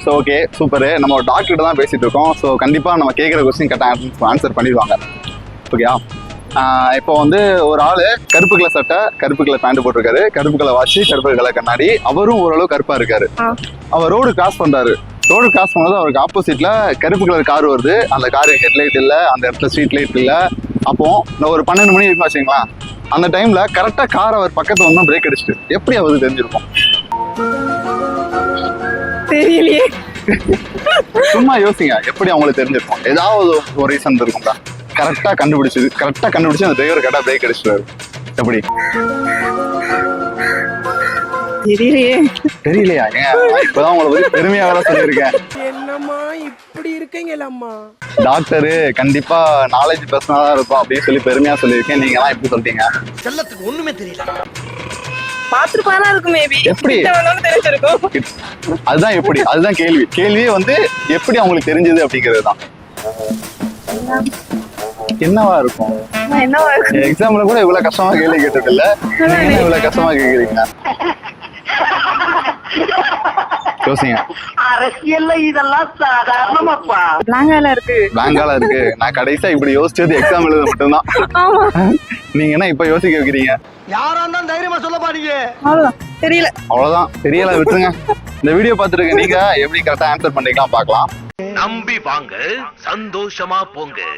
So okay super. நம்ம ஒரு டாக்டர்கிட்ட தான் பேசிட்டு இருக்கோம். ஸோ கண்டிப்பாக நம்ம கேட்குற கொஸ்டின் கரெக்டாக ஆன்சர் பண்ணிடுவாங்க. ஓகேயா? இப்போ வந்து ஒரு ஆள் கருப்பு கலர் சட்டை, கருப்பு கலர் பேண்ட் போட்டிருக்காரு, கருப்பு கலர் வாட்சி, கருப்பு கலர் கண்ணாடி. அவரும் ஓரளவு கருப்பா இருக்காரு. அவர் ரோடு கிராஸ் பண்றாரு. ரோடு கிராஸ் பண்ணது அவருக்கு ஆப்போசிட்ல கருப்பு கலர் கார் வருது. அந்த காருக்கு ஹெட்லைட் இல்லை, அந்த இடத்துல ஸ்ட்ரீட் லைட் இல்லை. அப்போ ஒரு 12 மணி இருக்குன்னு வச்சுங்களா, அந்த டைம்ல கரெக்டா கார் அவர் பக்கத்துல வந்து பிரேக் அடிச்சுட்டு எப்படி அவருக்கு தெரிஞ்சிருக்கும்? தெரியலையே. சும்மா யோசிங்க, எப்படி அவங்களுக்கு தெரிஞ்சிருக்கும்? ஏதாவது ஒரு ரீசன் இருக்கும்டா. கரெக்டா கண்டுபிடிச்சு அந்த டிரைவர் கரெக்டா பிரேக் அடிச்சிட்டாரு. எப்படி? தெரியலையா? இப்பதான் உங்களை பத்தி பெருமையா வேற சொல்லியிருக்கேன். என்னம்மா இப்படி இருக்கீங்களம்மா? டாக்டரு கண்டிப்பா நாலேஜ் பர்சனா தான் இருக்கும் அப்படின்னு சொல்லி பெருமையா சொல்லியிருக்கேன். நீங்க எல்லாம் எப்படி சொல்றீங்க? செல்லத்துக்கு ஒண்ணுமே தெரியல. பாத்துருப்பானா இருக்கும் மேபி. எப்படி தெரிஞ்சிருக்கும்? அதுதான் எப்படி? அதுதான் கேள்வியே வந்து எப்படி அவங்களுக்கு தெரிஞ்சது அப்படிங்கிறது தான். என்னவா இருக்கும்? எக்ஸாம்ல கூட இவ்வளவு கஷ்டமா கேள்வி கேட்டது இல்ல, இவ்வளவு கஷ்டமா கேக்குறீங்க. யோசிங்க. அரசியல்ல இதெல்லாம் சாதாரணமாப்பா. பிளாங்கால இருக்கு. நான் கடைசியா இப்படி யோசிச்சது எக்ஸாம் எழுத மட்டும்தான். நீங்க என்ன இப்ப யோசிக்க வைக்கிறீங்க? யாரா இருந்தாலும் தைரியமா சொல்ல பாருங்க. அவ்வளவுதான். தெரியல, விட்டுருங்க. இந்த வீடியோ பார்த்துருக்க நீங்க எப்படி கரெக்டா ஆன்சர் பண்ணீங்களா பார்க்கலாம். நம்பி வாங்க, சந்தோஷமா போங்க.